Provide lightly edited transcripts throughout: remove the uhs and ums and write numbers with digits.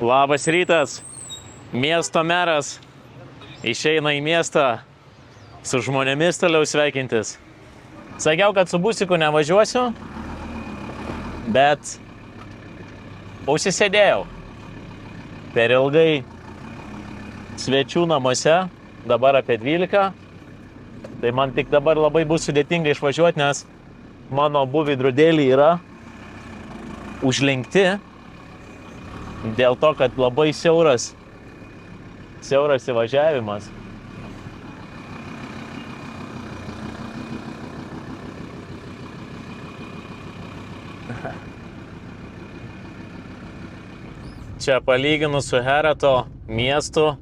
Labas rytas. Miesto meras išeina į miestą su žmonėmis toliau sveikintis. Sakiau, kad su busiku nevažiuosiu, bet užsisėdėjau. Per ilgai svečių namuose, dabar apie 12. Tai man tik dabar labai bus sudėtinga išvažiuoti, nes mano abu veidrodėliai yra užlenkti dėl to, kad labai siauras įvažiavimas. Čia palyginus su Herato miestu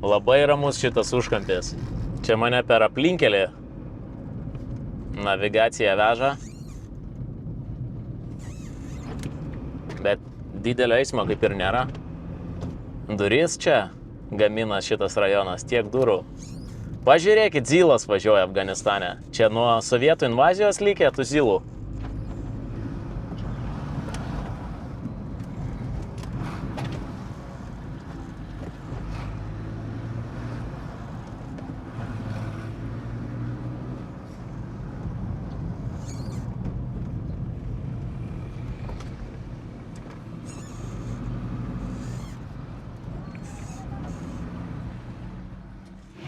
labai ramus šitas užkampis. Čia mane per aplinkelį navigacija veža, bet didelio eismo kaip ir nėra. Duris čia gamina šitas rajonas, tiek durų. Pažiūrėkit, Zylas važiuoja Afganistane. Čia nuo sovietų invazijos likę tų Zylų.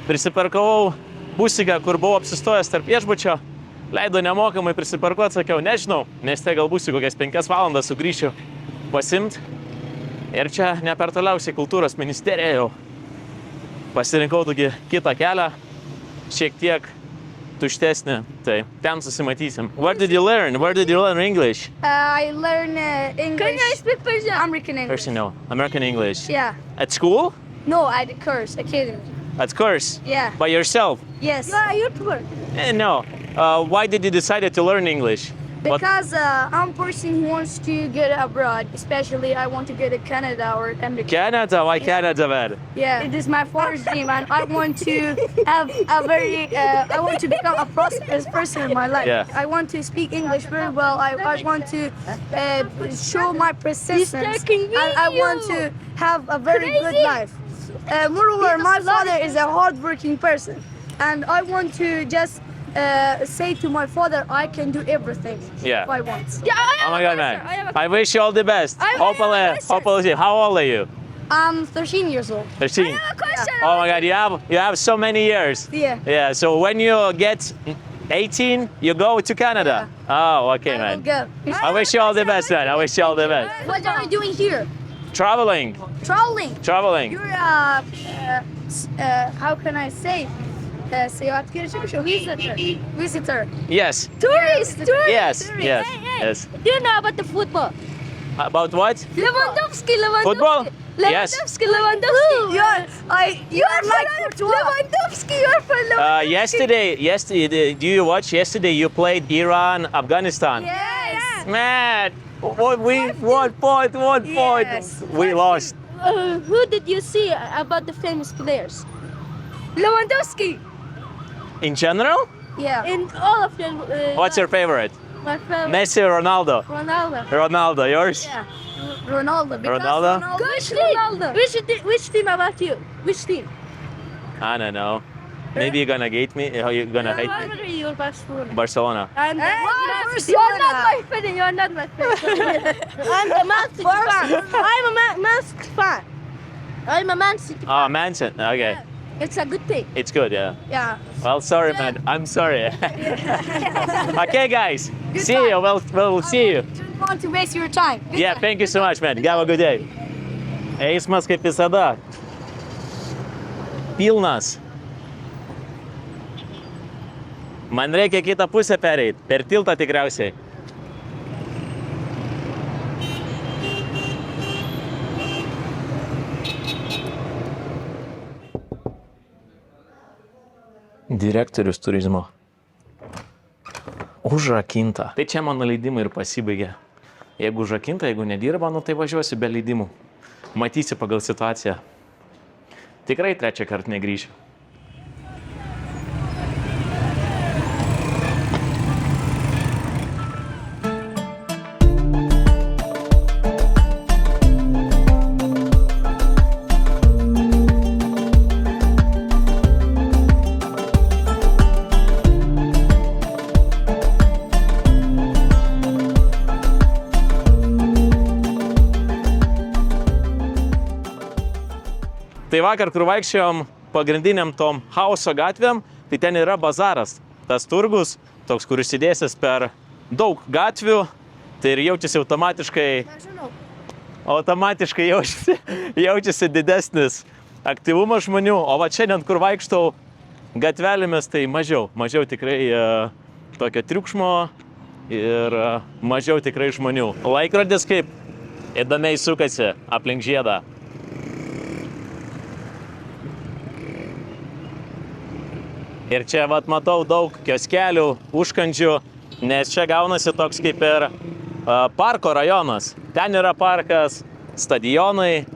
Prisiparkavau busiką, kur buvau apsistojęs tarp viešbučio. Leido nemokamai prisiparkuoti, sakiau, nežinau, mieste gal būsiu kokias 5 valandas sugrįšiu pasimt. Ir čia ne per toliausiai kultūros ministerija jau. Pasirinkau tokį kitą kelią, šiek tiek tuštesnį. Tai ten susimatysim. Where did you learn English? I learn English. Can I speak Persian? American English. Persian, no. American English. Yeah. At school? No, at the course academy. At course? Yeah. By yourself? Yes. You are a YouTuber. No. Why did you decide to learn English? What- Because I'm a person who wants to go abroad. Especially, I want to go to Canada or America. Canada? Why Canada, man? Yeah, it is my first dream, and I want to have a very. I want to become a prosperous person in my life. Yeah. I want to speak English very well. I want to show my persistence, taking and I want video. to have a very good Crazy. life. Moreover, my father is a hard-working person, and I want to just say to my father, I can do everything Yeah. if I want. Yeah, I Oh have my a God, question. man. I wish you all the best. I have a question. Hopefully. How old are you? I'm 13 years old. 13. I have a question. Oh my God, you have so many years. Yeah. Yeah, so when you get 18, you go to Canada. Oh, okay, I will man. go. I wish you all the best, man. I wish you all the best. What are you doing here? Traveling. Traveling. You're how can I say? Seyahat visitor. Yes. Tourist. Yes. Yes. Hey. Yes. Do you know about the football? About what? Lewandowski. Football? Yes. Lewandowski. You're like Courtois. Lewandowski. You're from Lewandowski. Yesterday, do you watch? Yesterday you played Iran, Afghanistan. Yes. Man, one point. Yes. We lost. Who did you see about the famous players? Lewandowski. In general, Yeah. In all of them. what's your favorite? My favorite? Messi or Ronaldo? Ronaldo. Ronaldo, yours? Yeah. Ronaldo. Because Ronaldo? Which team about you? Which team? I don't know. Maybe you're gonna hate me. You're gonna hate me. You're Barcelona. Barcelona. And Hey, you're not my fan. You're not my fan. I'm a Man City fan. I'm a Man City fan. I'm a Man City fan. Oh, Manson. Okay, It's a good thing. it's good. Yeah. Yeah. Well, sorry, man. I'm sorry. Okay, guys. See you. We'll see you. Don't want to waste your time. Yeah, thank you so much, man. Have a good day. Eismas kaip visada. Pilnas. Man reikia kitą pusę pereit. Per tiltą tikriausiai. Direktorius turizmo. Užrakinta. Tai čia mano leidimai ir pasibaigė. Jeigu užrakinta, jeigu nedirba, nu tai važiuosiu be leidimų. Matysi pagal situaciją. Tikrai trečią kartą negrįšiu. Tai vakar, kur vaikščiojom pagrindiniam tom Hauso gatvėm, tai ten yra bazaras. Tas turgus, toks, kur išsidėsęs per daug gatvių, tai ir jaučiasi automatiškai jaučiasi didesnis aktyvumas žmonių. O va šiandien, kur vaikštau gatvelėmis, tai mažiau tikrai tokio triukšmo ir mažiau tikrai žmonių. Laikrodis kaip įdomiai sukasi aplink žiedą. Ir čia vat matau daug kioskelių, užkandžių, nes čia gaunasi toks kaip ir parko rajonas. Ten yra parkas, stadionai.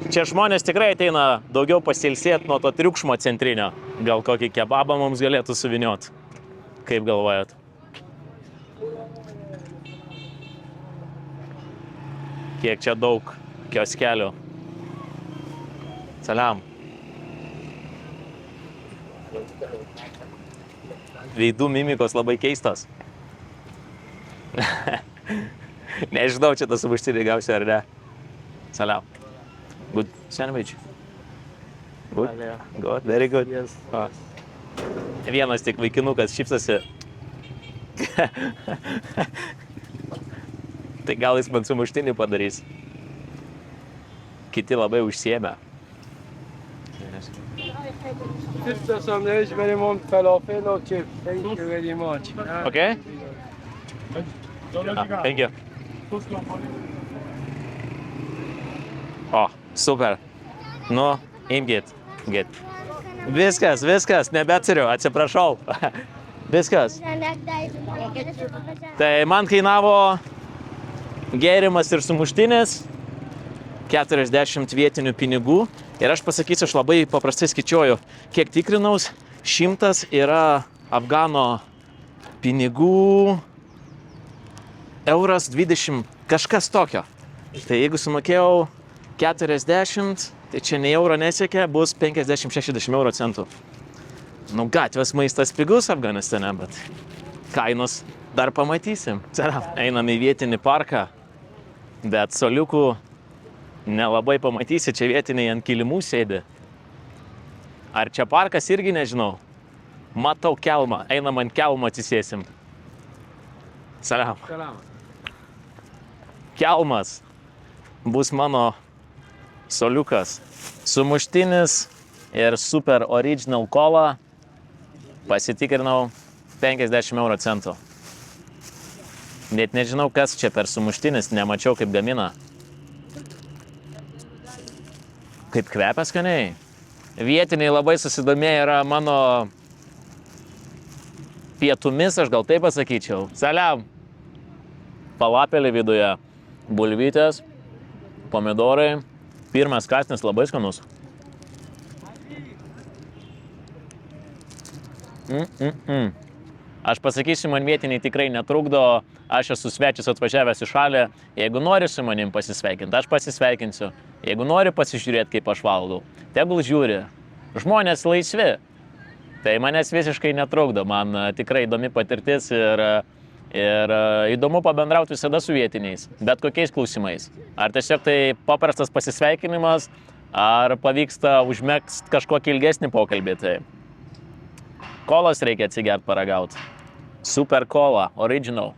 Čia žmonės tikrai ateina daugiau pasilsėti nuo to triukšmo centrinio. Gal kokį kebabą mums galėtų suviniot. Kaip galvojat? Kiek čia daug kioskelių. Saliam. Veidų mimikos labai keistas. Nežinau, čia tas sumuštinį gausiu ar ne. Saliam. Good sandwich. Good? Good, very good. Yes. Oh. Vienas tik vaikinukas šypsosi. Tai gal jis man sumuštinį padarys. Kiti labai užsiėmę. Just some news, very much falafel or chips. Thank you very much. Okay? Thank you. O, super. Nu, imkit. Viskas, nebeturiu, atsiprašau. Viskas. Tai man kainavo gėrimas ir sumuštinis 40 vietinių pinigų. Ir aš pasakysiu, aš labai paprastai skaičiuoju, kiek tikrinaus, 100 yra Afgano pinigų, euras 20, kažkas tokio. Tai jeigu sumokėjau 40, tai čia nei euro nesiekia, bus 50-60 euro centų. Nu, gatvės maistas pigus Afganistane, bet kainos dar pamatysim. Einam į vietinį parką, bet soliukų nelabai pamatysi, čia vietiniai ant kilimų sėdi. Ar čia parkas irgi nežinau. Matau kelmą, einam ant kelmo atsisėsim. Salam. Kelmas bus mano soliukas. Sumuštinis ir super original cola. Pasitikrinau 50 euro centų. Net nežinau, kas čia per sumuštinis, nemačiau kaip gamina. Kaip kvepia skaniai. Vietiniai labai susidomėję yra mano pietumis, aš gal taip pasakyčiau. Saliam. Palapelį viduje. Bulvytės, pomidorai. Pirmas kąsnis labai skanus. Aš pasakysiu, man vietiniai tikrai netrukdo. Aš esu svečias atvažiavęs į šalį. Jeigu nori su manim pasisveikinti, aš pasisveikinsiu. Jeigu nori pasižiūrėti, kaip aš valgau, tegul žiūri. Žmonės laisvi. Tai manęs visiškai netrukdo. Man tikrai įdomi patirtis ir įdomu pabendrauti visada su vietiniais. Bet kokiais klausimais. Ar tiesiog tai paprastas pasisveikinimas, ar pavyksta užmegzti kažkokį ilgesnį pokalbį. Tai kolos reikia atsigert paragauti. Super cola, original.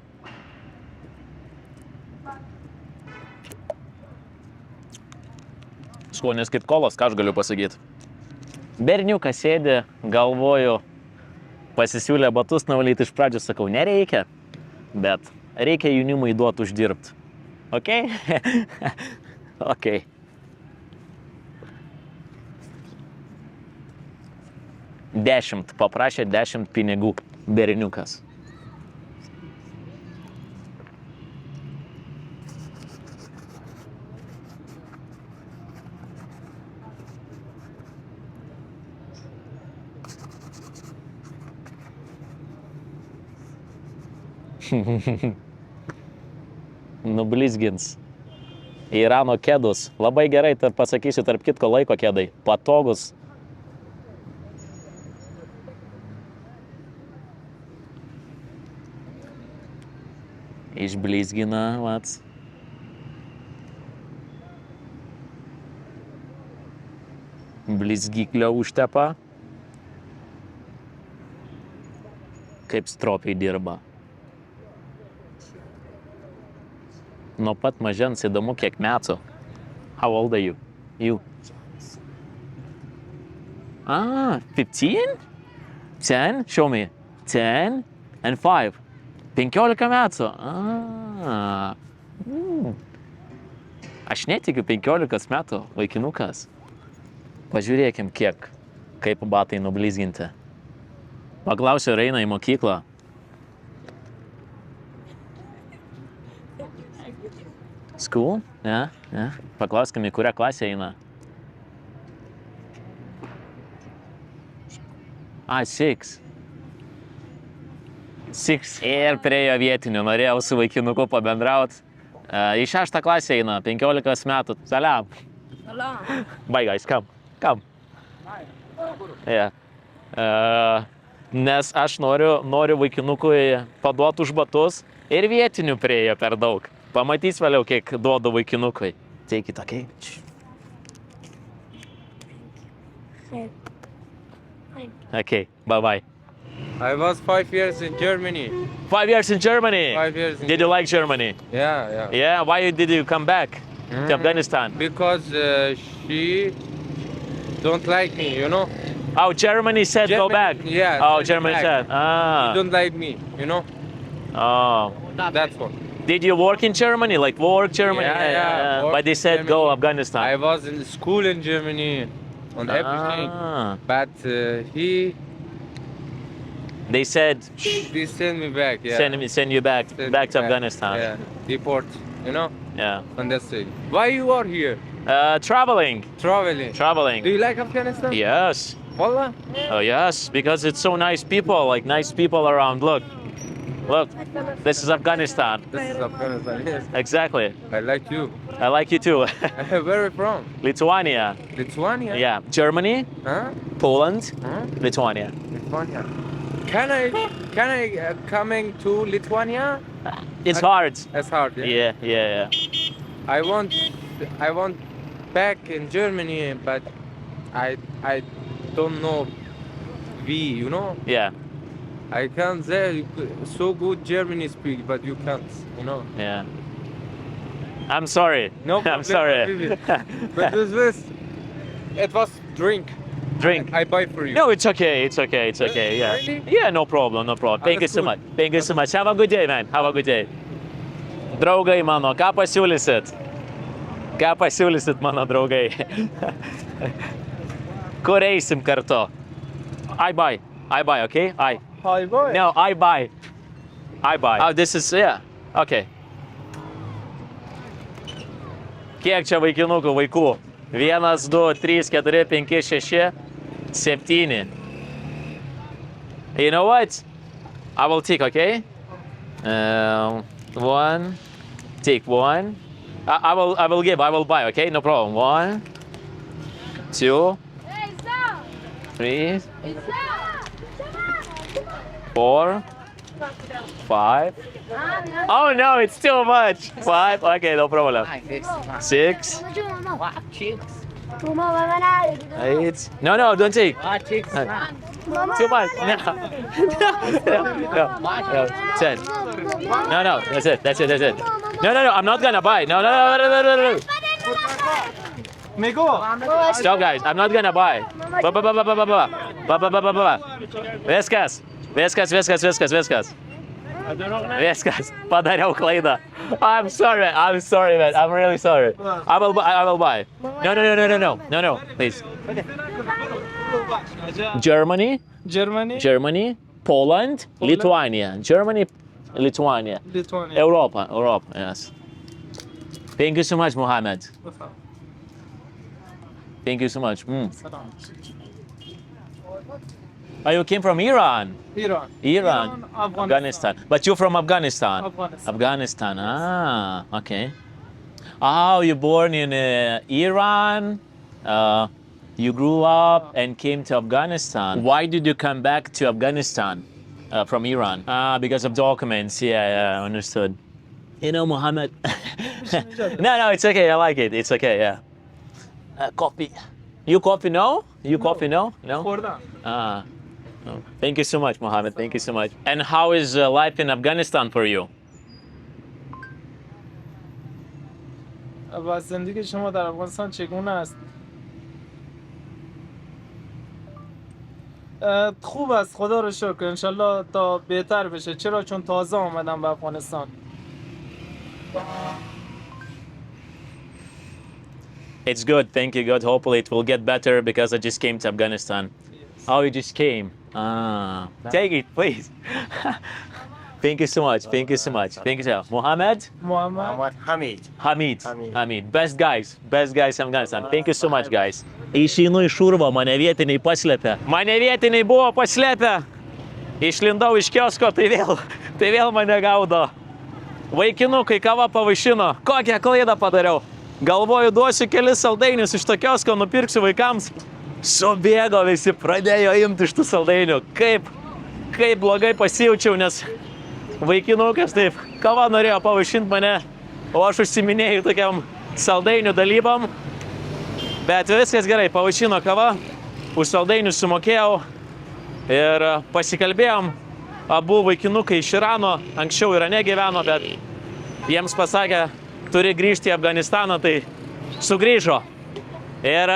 Skonis kaip kolos, ką aš galiu pasakyti. Berniukas sėdi, galvoju, pasisiūlė batus nuvalyti, iš pradžių sakau, nereikia, bet reikia jaunimui duoti uždirbti. Ok? Ok. Paprašė 10 pinigų berniukas. Nublizgins. Irano kedus. Labai gerai, pasakysiu, tarp kitko laiko kedai. Patogus. Išblizgina, vats. Blizgiklio užtepa. Kaip stropiai dirba. Nuo pat mažens įdomu, kiek metų. How old are you? You? 15? 10? Show me. 10 and 5. 15 metų. Aš netikiu 15 metų vaikinukas. Pažiūrėkim kiek, kaip batai nublizginti. Paklausiu, ar eina į mokyklą. School? Ne? Ne? Paklauskim, į kurią klasę eina. 6. 6. Ir priejo vietinių, norėjau su vaikinuku pabendraut. Į 6 klasę eina, 15 metų. Salam. Salam. Bye guys, come. Yeah. Nes aš noriu vaikinukui paduoti už batus ir vietinių priejo per daug. Pamatys vėliau, kiek duodu vaikinukui. Take it, okay? Okay, bye-bye. I was 5 years in Germany. 5 years in Germany. 5 years in Did you like Germany? Yeah. Yeah, why did you come back to Afghanistan? Because she don't like me, you know. Oh, Germany said go back. Yeah. Oh, send Germany back. said. She don't like me, you know. Oh. That's what. Did you work in Germany? Like work Germany? Yeah. But they said go Germany. Afghanistan. I was in school in Germany on everything. But They said they send me back. Yeah. send you back Send back me to Afghanistan. Yeah. Deport, you know. Yeah. And that's it. Why you are here? Traveling. Traveling. Do you like Afghanistan? Yes. Wallah. Oh yes, because it's so nice people, like nice people around. Look, this is Afghanistan. This is Afghanistan. Yes. Exactly. I like you. I like you too. Where are you from? Lithuania. Lithuania. Yeah. Germany, Huh? Poland, Huh? Lithuania. Lithuania. Can I coming to Lithuania? It's hard. That's hard. Yeah. I want back in Germany, but I don't know you know. Yeah. I can't say so good Germany speak, but you can't, you know. Yeah. I'm sorry. No I'm problem, sorry. But this, it was drink. Drink. I buy for you. No, it's okay. Yeah. Really? Yeah, no problem. Thank you so much. Thank you so much. Have a good day, man. Have a good day. Draugai mano, ką pasiūlysit? Ką pasiūlysit, mano draugai? Kur eisim kartu? I buy, okay? Hi, boy. No, I buy. Oh, this is, yeah. Okay. Kiek čia vaikinukų vaikų? 1, 2, 3, 4, 5, 6, 7. You know what? I will take, okay? One. Take one. I will buy, okay? No problem. 1, 2, 3, 4, 5. Oh no, it's too much. 5. Okay, no problem. 6, 8. No, don't take. Too much. No. 10. No. That's it. No. I'm not gonna buy. No. Stop, guys. I'm not gonna buy. Viskas. Viskas. Padariau klaidą. I'm sorry, man. I'm really sorry. I will buy. No, please. Germany, Poland, Lithuania. Germany, Lithuania. Europa, yes. Thank you so much, Mohammed. Thank you so much. Oh, you came from Iran? Iran. Afghanistan. But you're from Afghanistan? Afghanistan. Ah, okay. Oh, you born in Iran. You grew up and came to Afghanistan. Why did you come back to Afghanistan from Iran? Because of documents. Yeah, understood. You know, Mohammed. No, it's okay. I like it. It's okay, yeah. Copy. You coffee no? You coffee no? No? Orada. Ah. No. Thank you so much, Mohammed. Thank you so much. And how is life in Afghanistan for you? و زندگی شما در افغانستان چگونه است؟ خوب است، خدا رو شکر. انشالله تا بهتر بشه. چرا؟ چون تازه آمدم به افغانستان. It's good. Thank you, God. Hopefully it will get better because I just came to Afghanistan. Oh, you just came. Ah. Take it, please. Thank you so much. Thank you so much. Thank you so much. Mohammed? محمد Hamid. Best guys in Afghanistan. Thank you so much, guys. Išeinu iš urvo, mane vietiniai paslėpė. Mane vietiniai buvo paslėpę. Išlindau iš kiosko, tai vėl mane gaudo. Vaikinukai kava pavaišino. Kokią klaidą padariau. Galvoju, duosiu kelis saldainius iš to kiosko, nupirksiu vaikams. Subėgo visi, pradėjo imti iš tų saldainių. Kaip blogai pasijaučiau, nes vaikinukas taip, kava norėjo pavaišinti mane, o aš užsiminėjau tokiam saldainių dalybam. Bet viskas gerai, pavaišino kava, už saldainius sumokėjau ir pasikalbėjom. Abu vaikinukai iš Irano, anksčiau Irane gyveno, bet jiems pasakė, turi grįžti į Afganistaną, tai sugrįžo. Ir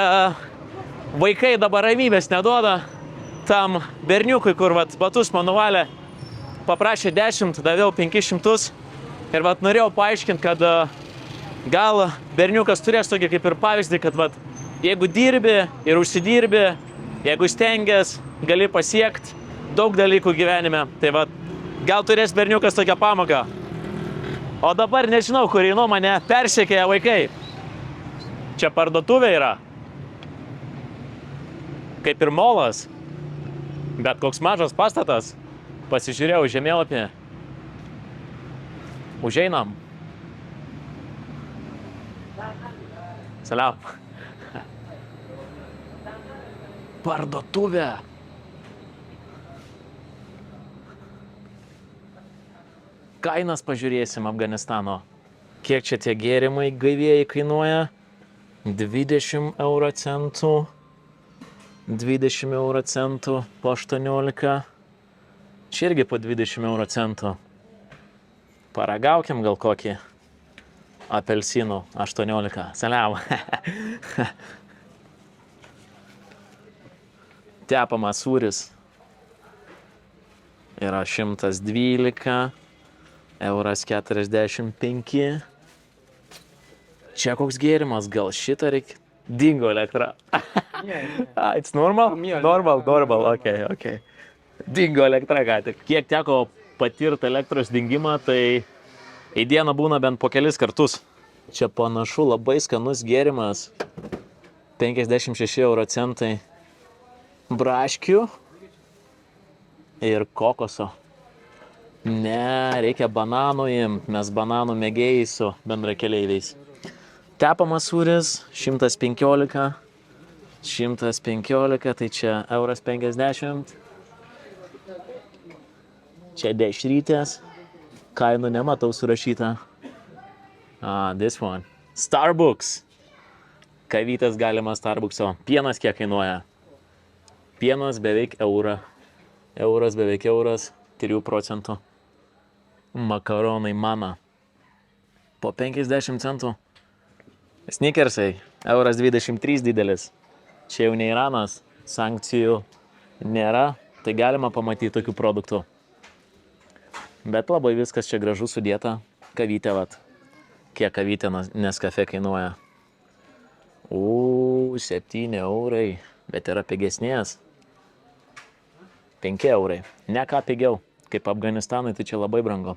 vaikai dabar ramybės neduoda tam berniukui, kur batus mano valė, paprašė 10, daviau 500 ir norėjau paaiškinti, kad gal berniukas turės tokį kaip ir pavyzdį, kad jeigu dirbi ir užsidirbi, jeigu stengias, gali pasiekti daug dalykų gyvenime, tai gal turės berniukas tokią pamoką. O dabar nežinau, kur einu, mane persekėja vaikai. Čia parduotuvė yra. Kaip ir molas, bet koks mažas pastatas. Pasižiūrėjau žemėlapį. Užeinam. Salam. Parduotuvė. Kainas pažiūrėsim Afganistano. Kiek čia tie gėrimai gaivėjai kainuoja? 20 euro centų. 20 euro centų po 18. Čia irgi po 20 euro centų. Paragaukim gal kokį apelsinų 18. Salam. Tepamas sūris yra 112, euras 45. Čia koks gėrimas, gal šitą reikia? Dingo elektra. It's normal? Normal, okay. Dingo elektra ką tik. Kiek teko patirti elektros dingimą, tai į dieną būna bent po kelis kartus. Čia panašu labai skanus gėrimas. 56 euro centai. Braškių ir kokoso. Ne, reikia bananų imt, mes bananų mėgėjai su bendrakeleiviais. Tepamas sūris 115, tai čia euras 50. Čia dešrytės, kainų nematau surašyta. This one. Starbucks. Kavytės galima Starbuckso. Pienas kiek kainuoja? Pienas beveik eurą. Euras beveik euras, 3%. Makaronai mama. Po 50 centų. Snickersai, euras 23 didelis. Čia jau ne Iranas, sankcijų nėra, tai galima pamatyti tokių produktų. Bet labai viskas čia gražu sudėta. Kavytė Kiek kavytė Nescafe kainuoja? 7 eurai, bet yra pigesnės. 5 eurai. Ne ką pigiau. Kaip Afganistanui, tai čia labai brangu.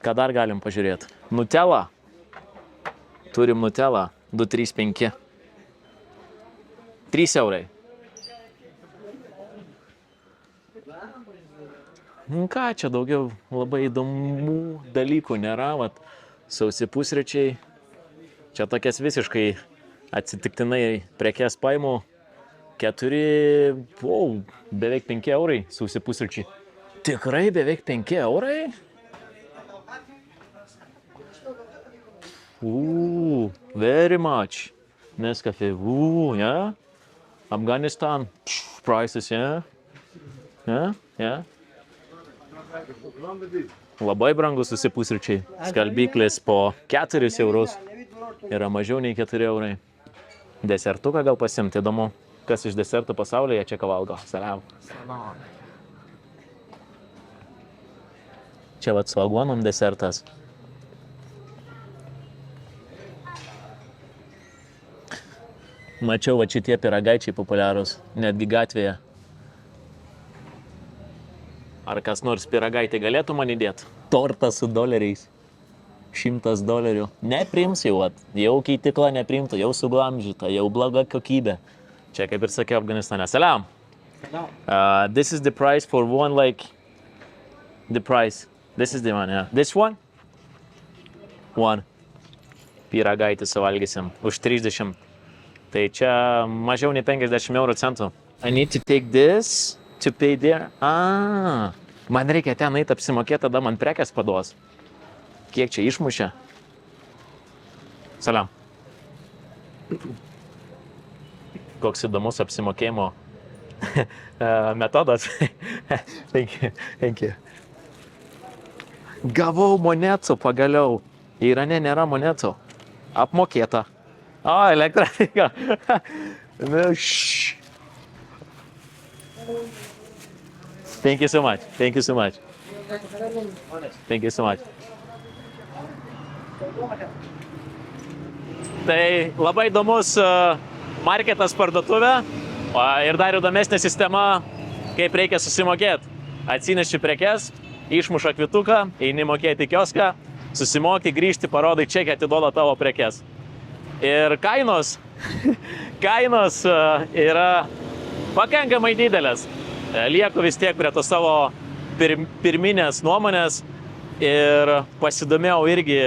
Ką dar galim pažiūrėti? Nutella. Turim Nutella. 2,35. 3 eurai. Ką čia daugiau labai įdomų dalykų nėra. Sausi pusryčiai. Čia tokias visiškai atsitiktinai prekes paimu. 4, beveik 5 eurai sausi pusryčiai. Tikrai beveik 5 eurai? Very much. Nescafe, yeah? Afghanistan. Prices, yeah. Yeah. Labai brangus visi pusryčiai. Skalbyklis po 4 eurus. Yra mažiau nei 4 eurai. Desertuką gal pasimti, įdomu, kas iš desertų pasaulyje čia ką valgo. Salam. Čia vat su aguonom desertas. Mačiau, va šitie pyragaičiai populiarūs, netgi gatvėje. Ar kas nors pyragaitį galėtų man įdėti? Tortas su doleriais. $100. Neprims jau, jau keitikla neprimta, jau suglamžyta, jau bloga kokybė. Čia kaip ir sakiau Afganistane. Salam. This is the price for one, like, the price. This is the one, yeah. This one? One. Pyragaitį suvalgysim už 30. Tai čia mažiau nei 50 euro centų. I need to take this to pay there. Man reikia ten eit apsimokėti, tada man prekės paduos. Kiek čia išmušė? Salam. Koks įdomus apsimokėjimo metodas. Thank you. Gavau monetų pagaliau. Irane nėra monetų. Apmokėta. O, elektra. Thank you so much. Thank you so much. Thank you so much. Tai labai įdomus marketas parduotuvė ir dar įdomesnė sistema, kaip reikia susimokėti. Atsineši prekes, išmuša kvituką, eini mokėti į kioską, susimoki, grįžti, parodai čekį, atiduoda tavo prekes. Ir kainos yra pakankamai didelės. Lieku vis tiek prie to savo pirminės nuomonės ir pasidomėjau irgi,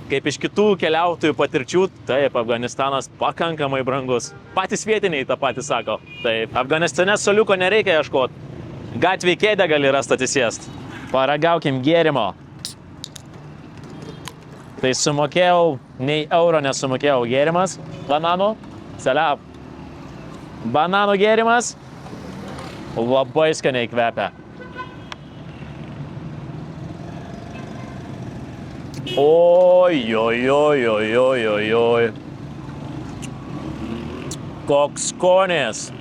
kaip iš kitų keliautojų patirčių, taip, Afganistanas pakankamai brangus. Patys vietiniai tą patį sako. Taip, Afganistane soliuko nereikia ieškoti. Gatvėj kėdę gali rasti atsisėst. Paragaukim gėrimo. Tai sumokėjau, nei euro nesumokėjau gėrimas. Bananų. Salam. Bananų gėrimas. Labai skaniai kvepia. Oi. Koks skonis.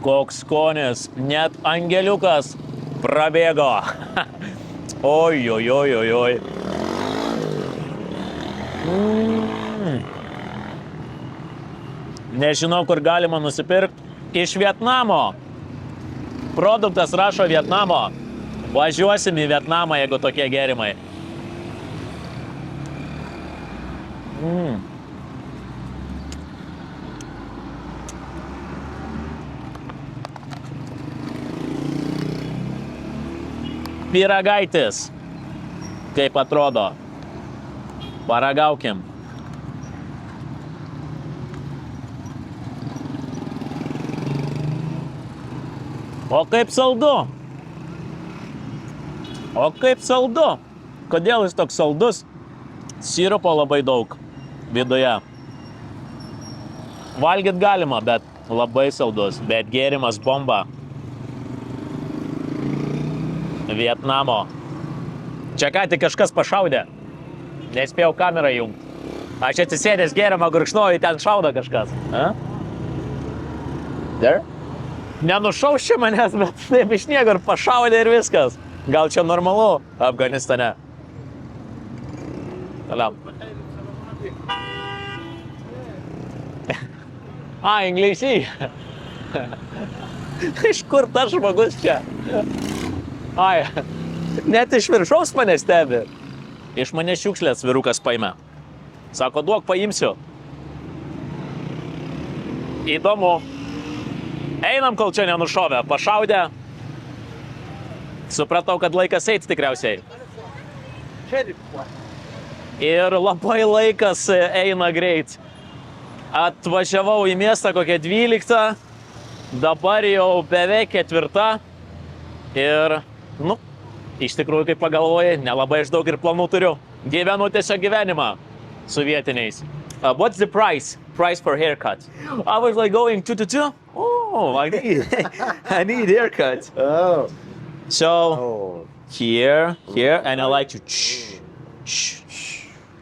Koks skonis. Net angeliukas prabėgo. Oi. Nežinau, kur galima nusipirkti. Iš Vietnamo. Produktas rašo Vietnamo. Važiuosim į Vietnamą, jeigu tokie gėrimai. Pyragaitis. Kaip atrodo. Paragaukim. O kaip saldu? Kodėl jis toks saldus? Sirupo labai daug viduje. Valgyt galima, bet labai saldus. Bet gėrimas bomba. Vietnamo. Čia ką tik kažkas pašaudė. Nespėjau kamerą jungti. Aš atsisėdęs gėrimą gurkšnoju, ten šaudo kažkas. There? Nenušaus čia manęs, bet taip iš niekur pašaudė ir viskas. Gal čia normalu Afganistane. Salam. Inglišį. Iš kur tas žmogus čia? Net iš viršaus mane stebi. Iš mane šiukšlės vyrukas paėmė. Sako, duok paimsiu. Įdomu. Einam, kol čia nenušovė. Pašaudė. Supratau, kad laikas eiti tikriausiai. Ir labai laikas eina greit. Atvažiavau į miestą kokią 12. Dabar jau beveik 4. Ir, iš tikrųjų, kaip pagalvojai, nelabai aš daug ir planų turiu. Gyvenu tiesiog gyvenimą. su vietiniais. What's the price? Price for haircut? I was like going 2 to 2. Oh, I need haircut. Oh. So Oh. here, and I like to.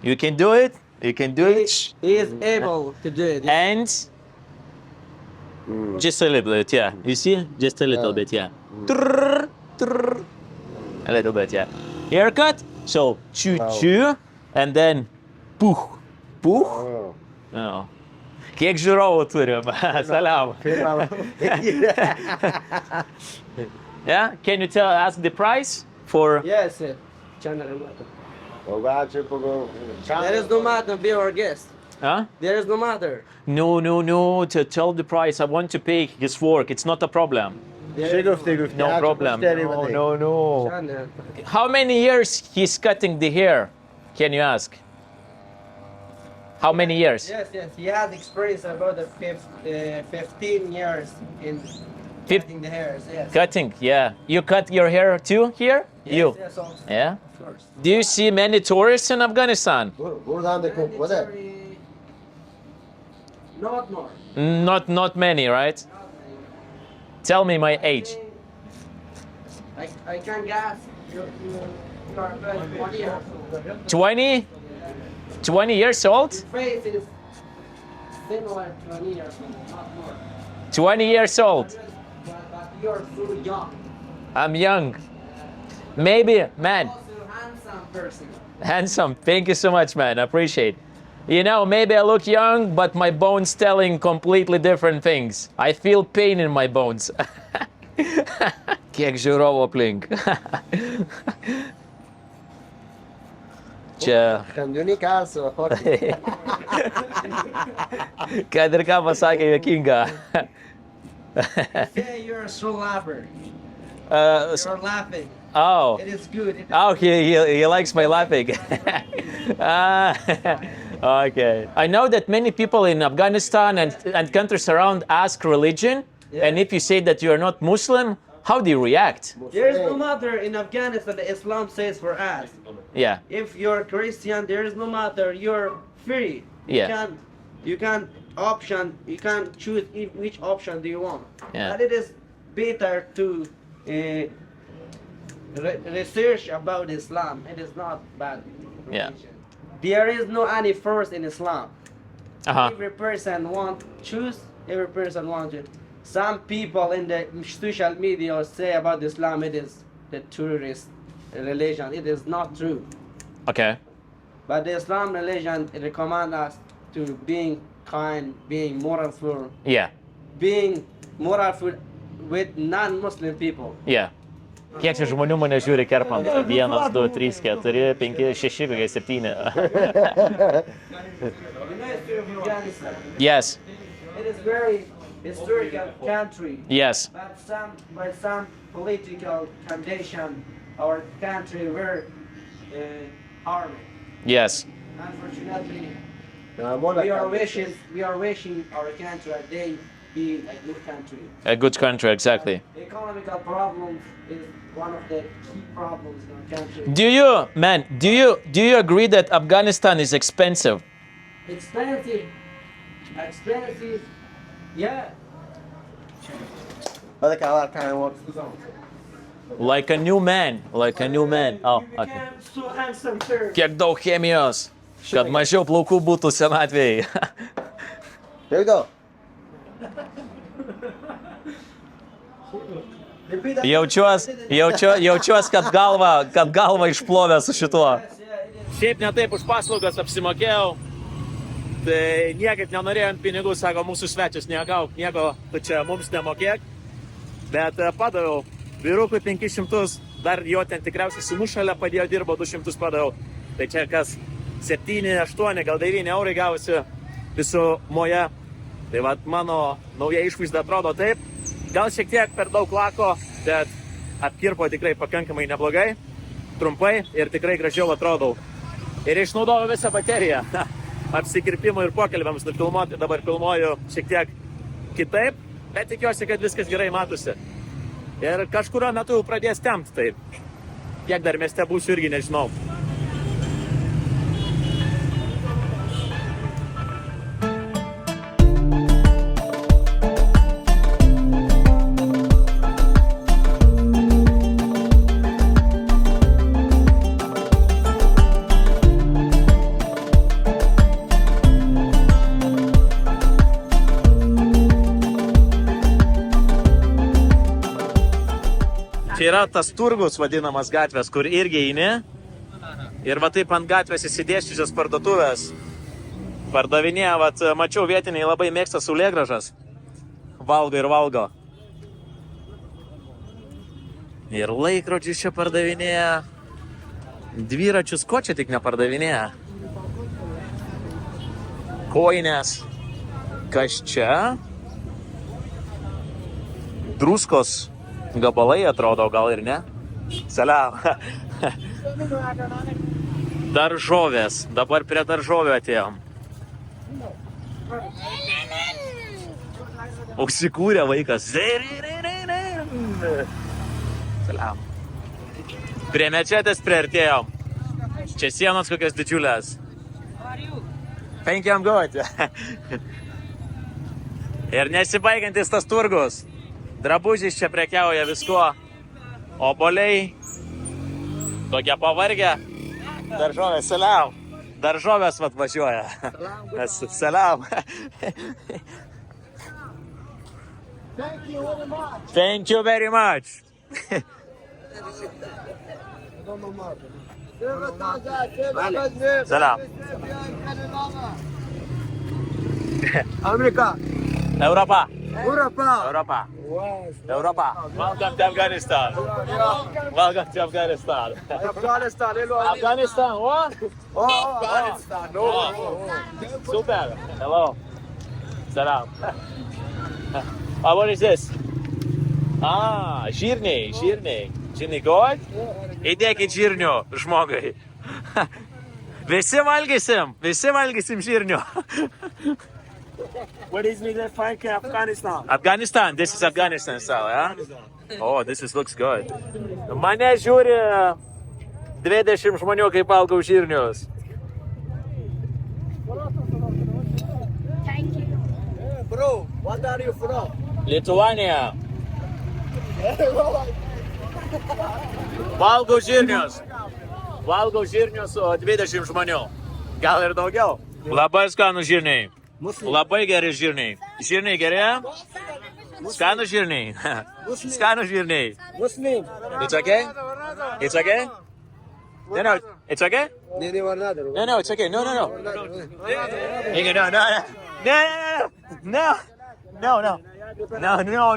You can do it. You can do it. He is able to do it. And just a little bit, yeah. You see? Just a little bit, yeah. Trrr, trrr. A little bit, yeah. Haircut. So chew, and then puch. Puch. Oh. No. Kiek žiūrovų turim? Salam. Yeah? Can you ask the price for? Yes. There is no matter, be our guest. Huh? There is no matter. No. To tell the price. I want to pay his work. It's not a problem. No problem. No. Channel. How many years he's cutting the hair? Can you ask? How many years? Yes. He has experience about the 15 years in Fif- cutting the hairs. Yes. Cutting, yeah. You cut your hair too here? You? Yes, also, Yeah? of course. Do you see many tourists in Afghanistan? Buradan da bu da. Not more. Not many, right? Tell me my age. I can guess you are about 20 years old. 20? 20 years old? Your face is similar to 20 years old, not more. 20 years old. But you're so young. I'm young. Maybe, man, Also handsome person. handsome. Thank you so much, man. I appreciate. You know, maybe I look young, but my bones telling completely different things. I feel pain in my bones. Kiek žiūrovų aplink. Čia, Kanduni kalso. kad ir ką pasakė, juokinga. Say you're so laugher. You're laughing. Oh. It is good. It is Oh, he likes my laughing. Okay. I know that many people in Afghanistan and countries around ask religion, and if you say that you are not Muslim, how do you react? There is no matter in Afghanistan. Islam says for us. Yeah. If you're Christian, there is no matter. You're free. Yeah. You can option. You can choose which option do you want. Yeah. But it is better to research about Islam. It is not bad. Yeah. religion. There is no any force in Islam. Uh-huh. Every person want choose. Every person want it. Some people in the social media say about Islam it is the terrorist religion. It is not true. Okay. But the Islam religion recommend us to being kind, being moralful, Yeah. being moralful with non-Muslim people. Yeah. Kiek čia žmonių mane žiūri kerpant? 1, 2, 3, 4, 5, 6, kokie 7. You know, Afghanistan. Yes. It is very historical country. Yes. But by some political condition, our country were harmed. Yes. Unfortunately, Moda we are wishing our country a day be a good country. A good country, exactly. Economical problems is one of the key problems in our country. Do you agree that Afghanistan is expensive? Expensive, yeah. Hadi kahve kind of Like a new man. Oh, You okay. became so handsome, sir. Kiek daug chemijos, kad mažiau plaukų būtų senatvėje. There you go. Jaučiuos, kad galva išplovė su šituo. Šiaip netaip už paslaugas apsimokėjau. Tai niekaip nenorėjom pinigų, sako, mūsų svečias negauk, nieko, tu čia mums nemokėk. Bet padaviau vyrukui 500, dar jo ten tikriausiai sūnus šalia padėjo, dirbo 200 padaviau. Tai čia kas 7, 8, gal 9 eurai gausi visumoje. Tai vat mano nauja išvaizda atrodo taip. Gal šiek tiek per daug lako, bet apkirpo tikrai pakankamai neblogai, trumpai ir tikrai gražiau atrodau. Ir išnaudojau visą bateriją. Apsikirpimui ir pokalbiams nufilmuoti, dabar filmuoju šiek tiek kitaip, bet tikiuosi, kad viskas gerai matosi. Ir kažkurio metu jau pradės tempt, tai kiek dar mieste būsiu irgi nežinau. yra tas turgus vadinamas gatvės, kur irgi eini. Ir va taip ant gatvės įsidėščiusios parduotuvės. Pardavinėja, vat, mačiau vietiniai labai mėgsta saulėgražas. Valgo ir valgo. Ir laikrodžius čia pardavinėja. Dviračius, ko čia tik nepardavinėja? Kojinės. Kas čia? Druskos gabalai atrodo, gal ir ne? Saliam. Daržovės. Dabar prie daržovių atėjom. Užsikūrė vaikas. Saliam. Prie mečetės priartėjom. Čia sienos kokios didžiulės. Thank you, I'm good. Ir nesibaigiantis tas turgus. Drabužys čia prekiauja viskuo. Obuoliai. Tokie pavargę. Daržovės, saliam. Daržovės vat važiuoja. Saliam. Thank you very much. Salam. Amerika. Europa. Europa. Europa. Europa. Welcome to Afghanistan. Welcome to Afghanistan. Afghanistan. Afghanistan, what? Afghanistan. Super. Hello. Salam. What is this? Žirniai, žirniai. Žirniai god? Įdėkit žirnių žmogai. Visi valgysim žirnių. What is it like Afghanistan? Afghanistan, this is Afghanistan style, yeah? Oh, looks good. Mane žiūri 20 žmonių, kaip valgau žirnius. Bro, what are you from? Lithuania. Valgau žirnius su 20 žmonių. Gal ir daugiau. Labai skanų žirniai. Labai geri žirniai. Žirniai geri? Skanų žirniai. Skanų žirniai. Muslim. It's okay? It's okay? No, it's okay? No, it's okay. No.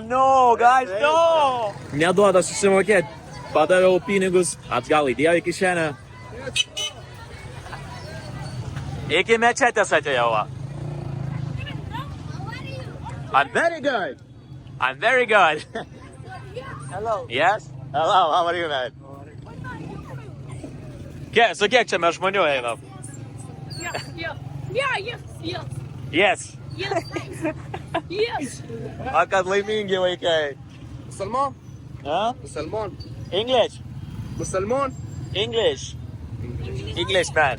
No, guys, no! Neduoda susimokėti. Padaviau pinigus, atgal įdėjau į kišenę. Iki mečetės atėjau. I'm very good. Hello. Yes? Hello, how are you, man? Su kiek čia mes žmonių einam? Yes. A kad laimingi vaikai. Musulman? Huh? Musulman. English, man.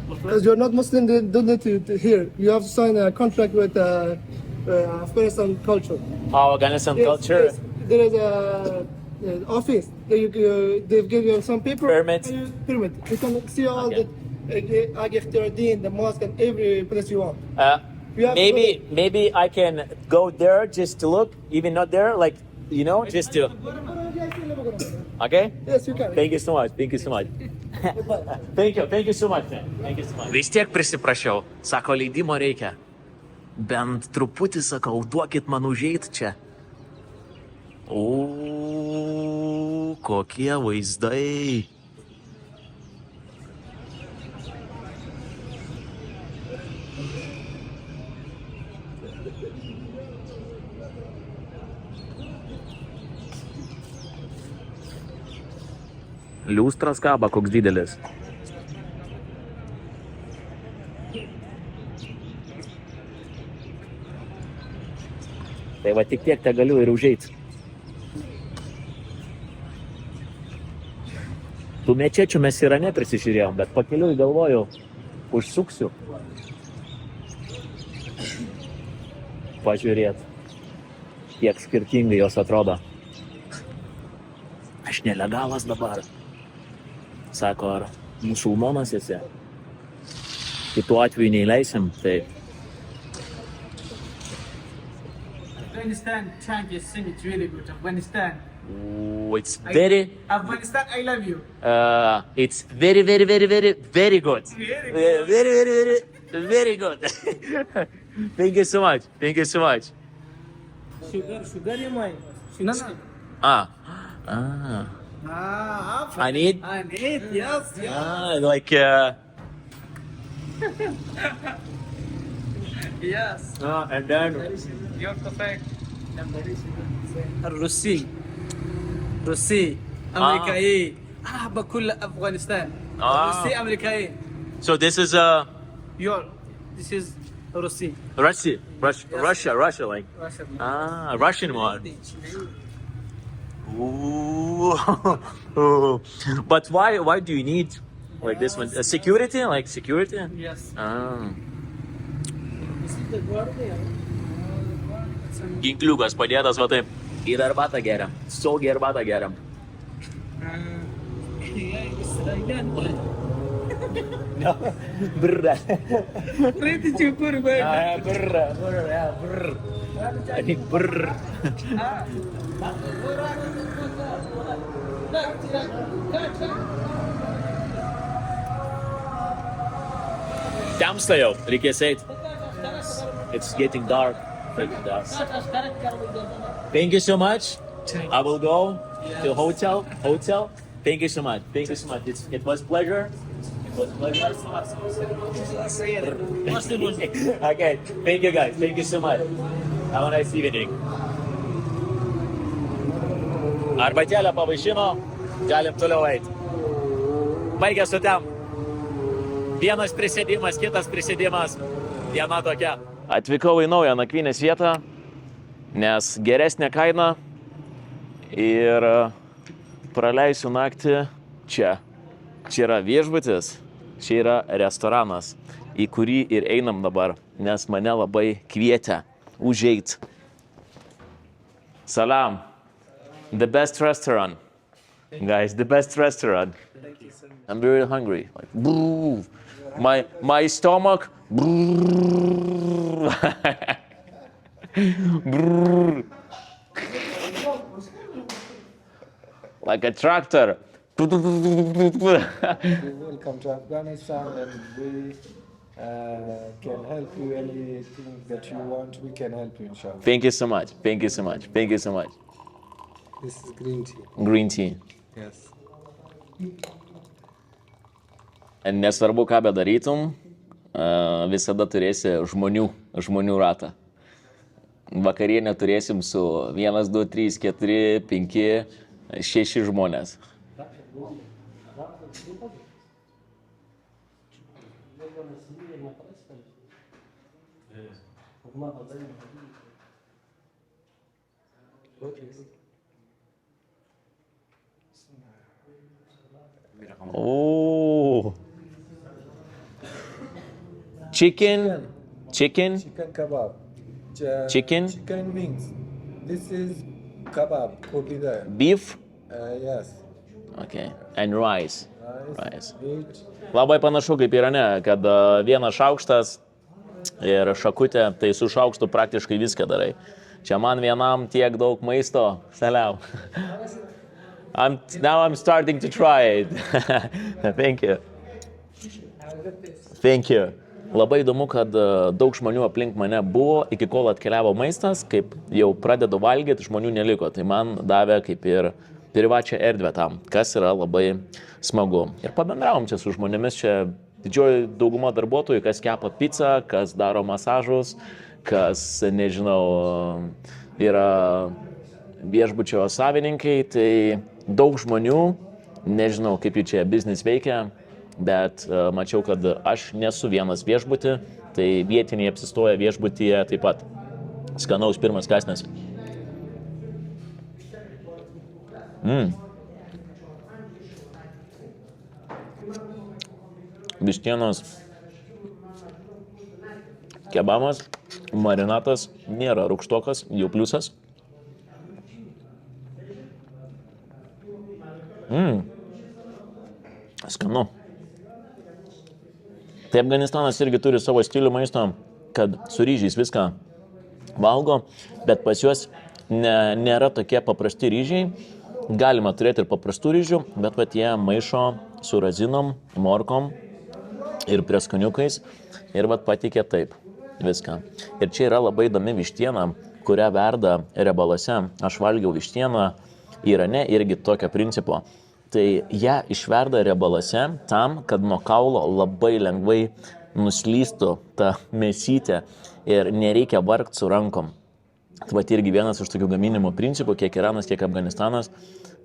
Because you're not Muslim, they don't let you to hear. You have to sign a contract with Afghanistan culture. Afghanistan culture. Yes. There is a office. They give you some paper. Permit. Permit. You can see all Okay. the Agif the mosque, and every place you want. You have to Maybe I can go there just to look, even not there, like, just to. Okay? Yes, you can. Thank you so much. Thank you so much, man. Vis tiek prisiprašiau. Sako, leidimo reikia. Bent truputį, sakau, duokit man užeit čia. O, kokie vaizdai. Liūstras kaba, koks didelis. Tai va tik tiek te galiu ir užeit. Tų mečečių mes Irane prisižiūrėjom, bet pakeliui galvoju, užsuksiu. Pažiūrėt, kiek skirtingai jos atrodo. Aš nelegalas dabar. Sako, ar musulmonas esi? Kitu atveju neįleisim, tai... Afghanistan tank is sing it's really good. Afghanistan Ooh, it's very, Afghanistan, I love you. it's very, very, very, very, very good. Very, very, very, very good. Thank you so much. Thank you so much. Sugar you mind? No. Ah. I need. Yes. Like. Yes. And then. You're perfect. الروسي امريكايي بكل افغانستان روسي امريكايي. So this is This is روسي Russia, Russia, like Russian one. Ooh. But why do you need like this one? Security, like security? Yes. Ginkliukas padėtas, va taip. Ir arbatą geriam. Saugiai arbatą geriam. Brr. Brr. Tamsta jau, reikės eit. It's getting dark. Thank you so much. I will go to hotel. Thank you so much. It was pleasure. Okay. Thank you guys. Thank you so much. Have a nice evening. Arbatėlę pavaišino, galim toliau eiti. Baigė su tem. Vienas prisėdimas, kitas prisėdimas. Diena tokia. Atvykau į naują nakvynės vietą, nes geresnė kaina ir praleisiu naktį čia. Čia yra viešbutis, čia yra restoranas, į kurį ir einam dabar, nes mane labai kvietė užeit. Salam. The best restaurant. Guys, the best restaurant. I'm very hungry. Like, brrr. My stomach. Brrr. Brrr. Like a tractor. Welcome to Afghanistan, and we can help you anything that you want. We can help you, inshallah. Thank you so much. Thank you so much. Thank you so much. This is green tea. Green tea. Yes. Nesvarbu, ką bedarytum, visada turėsi žmonių ratą. Vakarienę turėsim su 1, 2, 3, 4, 5, 6 žmonės. Oh. Chicken Kebab. Chicken? Chicken wings. This is kebab. Kobida. Beef? Yes. Okay. And rice. Rice. Meat. Labai panašu kaip Irane, kad vienas šaukštas ir šakutė, tai su šaukštu praktiškai viską darai. Čia man vienam tiek daug maisto. Salam. Now I'm starting to try it. Thank you. Thank you. Labai įdomu, kad daug žmonių aplink mane buvo, iki kol atkeliavo maistas, kaip jau pradedu valgyti, žmonių neliko. Tai man davė kaip ir privačią erdvę tam, kas yra labai smagu. Ir pabendravom čia su žmonėmis, čia didžioji dauguma darbuotojų, kas kepa pizzą, kas daro masažus, kas, nežinau, yra viešbučio savininkai, tai daug žmonių, nežinau, kaip jų čia biznis veikia, bet mačiau, kad aš nesu vienas viešbutį, tai vietiniai apsistoja viešbutyje taip pat. Skanaus pirmas kąsnis. Vištienos kebamas, marinatas, nėra rūgštokas, jau pliusas. Skanu. Tai Afganistanas irgi turi savo stilių maisto, kad su ryžiais viską valgo, bet pas juos nėra tokie paprasti ryžiai. Galima turėti ir paprastų ryžių, bet vat jie maišo su razinom, morkom ir prieskoniukais ir vat patikė taip viską. Ir čia yra labai įdomi vištiena, kurią verda riebaluose. Aš valgiau vištieną Irane irgi tokio principo. Tai ją išverda riebaluose tam, kad nuo kaulo labai lengvai nuslystų ta mėsytė ir nereikia vargti su rankom. Tai vat irgi vienas iš tokių gaminimo principų, kiek Iranas, kiek Afganistanas,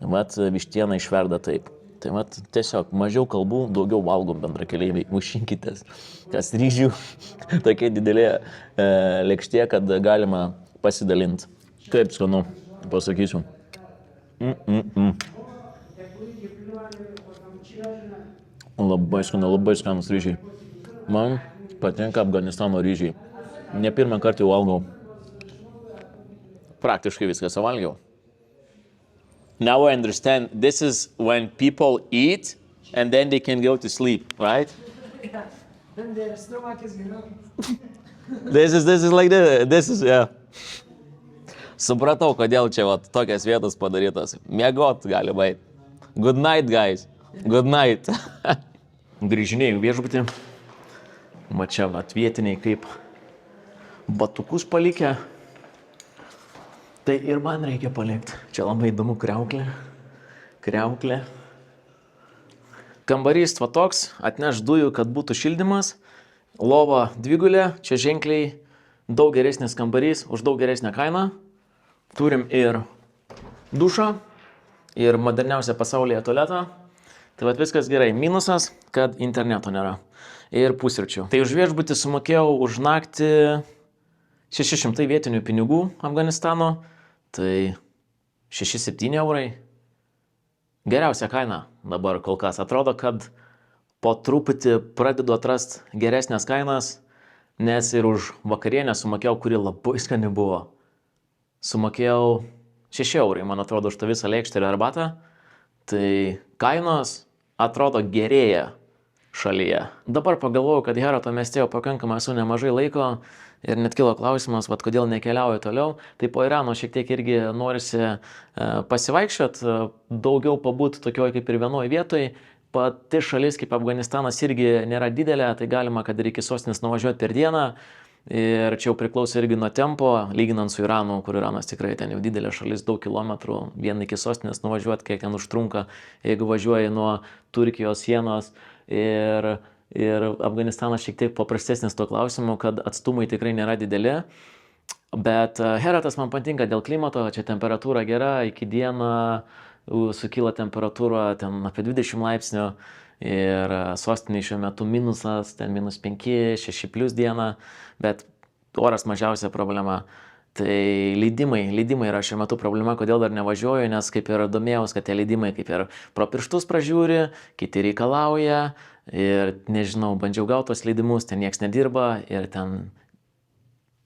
vat vištieną išverda taip. Tai vat tiesiog mažiau kalbų, daugiau valgom bendrakeleiviai, mušinkitės. Kas ryžių, tokia didelė lėkštė, kad galima pasidalinti. Kaip skanu, pasakysiu. Labai skanus ryžiai. Man patinka Afganistano ryžiai. Ne pirmą kartą jau valgau. Praktiškai viską suvalgiau. Now I understand, this is when people eat and then they can go to sleep, right? Then their stomach is This is like this is, yeah. Supratau, kodėl čia vat, tokias vietas padarytas. Miegot gali būt. Good night, guys. Good night. Grįžinėjau viešbutį. Mačiau vietiniai kaip batukus palikę. Tai ir man reikia palikti. Čia labai įdomu kriauklė. Kambarys va toks, atneš dujų, kad būtų šildymas. Lova dvigulė, čia ženkliai daug geresnis kambarys, už daug geresnę kainą. Turim ir dušą, ir moderniausią pasaulyje tualetą. Tai vat viskas gerai. Minusas, kad interneto nėra. Ir pusryčių. Tai už viešbutį sumokėjau už naktį 600 vietinių pinigų Afganistano. Tai 6-7 eurai. Geriausia kaina dabar kol kas. Atrodo, kad po truputį pradedu atrasti geresnės kainas, nes ir už vakarienę sumokėjau, kuri labai skani buvo. Sumokėjau 6 eurai, man atrodo, už tą visą lėkštę ir arbatą. Tai kainos atrodo gerėja šalyje. Dabar pagalvojau, kad Herato mieste jau pakankamai esu nemažai laiko ir net kilo klausimas, vat, kodėl nekeliauju toliau. Tai po Irano šiek tiek irgi norisi pasivaikščiot, daugiau pabūt tokioj kaip ir vienoj vietoj. Pati šalis kaip Afganistanas irgi nėra didelė, tai galima, kad ir iki sostinės nuvažiuoti per dieną. Ir čia jau priklauso irgi nuo tempo, lyginant su Iranu, kur Iranas tikrai ten jau didelė šalis, daug kilometrų, vien iki sostinės nuvažiuoti, kiek ten užtrunka, jeigu važiuoji nuo Turkijos sienos. Ir Afganistanas šiek tiek paprastesnis tuo klausimu, kad atstumai tikrai nėra dideli. Bet Heratas man patinka dėl klimato, čia temperatūra gera, iki dieną sukyla temperatūra ten apie 20 laipsnių. Ir sostinė šiuo metu minusas, ten -5, 6+ dieną, bet oras mažiausia problema. Tai leidimai yra šiuo metu problema, kodėl dar nevažiuoju, nes kaip ir domėjaus, kad tie leidimai kaip ir pro pirštus pražiūri, kiti reikalauja ir nežinau, bandžiau gauti tos leidimus, ten nieks nedirba ir ten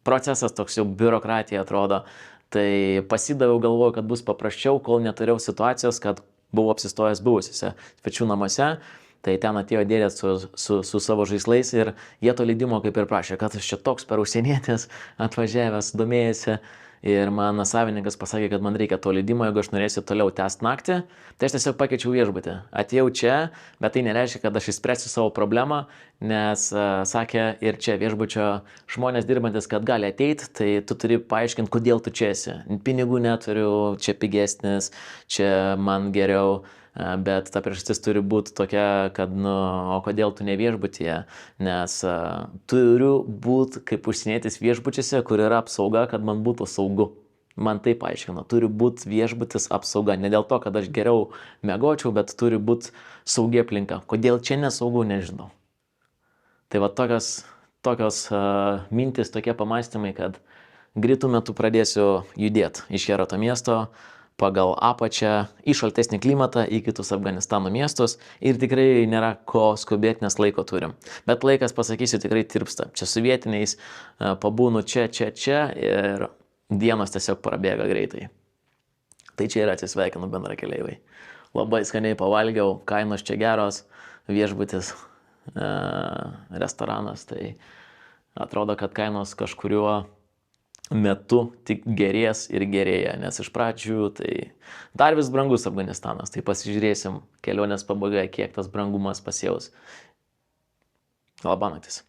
procesas toks jau biurokratija atrodo. Tai pasidaviau, galvoju, kad bus paprasčiau, kol neturėjau situacijos, kad buvau apsistojęs buvusiuose svečių namuose. Tai ten atėjo dėdė su savo žaislais ir jie to leidimo kaip ir prašė, kad aš čia toks per užsienietis atvažiavęs, domėjasi. Ir man savininkas pasakė, kad man reikia to leidimo, jeigu aš norėsiu toliau tęsti naktį. Tai aš tiesiog pakeičiau viešbutį. Atėjau čia, bet tai nereiškia, kad aš išspręsiu savo problemą, nes sakė ir čia viešbučio žmonės dirbantis, kad gali ateiti, tai tu turi paaiškinti, kodėl tu čia esi. Pinigų neturiu, čia pigesnis, čia man geriau. Bet ta priežastis turi būti tokia, kad, o kodėl tu ne viešbutyje, nes turiu būti kaip užsienietis viešbučiuose, kur yra apsauga, kad man būtų saugu. Man tai paaiškino, turi būti viešbutis apsauga, ne dėl to, kad aš geriau miegočiau, bet turi būti saugi aplinka. Kodėl čia nesaugu, nežinau. Tai va tokios mintis, tokie pamastymai, kad greitų metų pradėsiu judėti iš Herato miesto, pagal apačią į šaltesnį klimatą, į kitus Afganistano miestus ir tikrai nėra ko skubėti, nes laiko turim. Bet laikas, pasakysiu, tikrai tirpsta. Čia su vietiniais pabūnu čia ir dienos tiesiog prabėga greitai. Tai čia ir atsisveikinu bendrakeleiviai. Labai skaniai pavalgiau, kainos čia geros, viešbutis, restoranas, tai atrodo, kad kainos kažkuriuo metu tik gerės ir gerėja, nes iš pradžių tai dar vis brangus Afganistanas, tai pasižiūrėsim kelionės pabaigoje, kiek tas brangumas pasijaus. Labanaktis.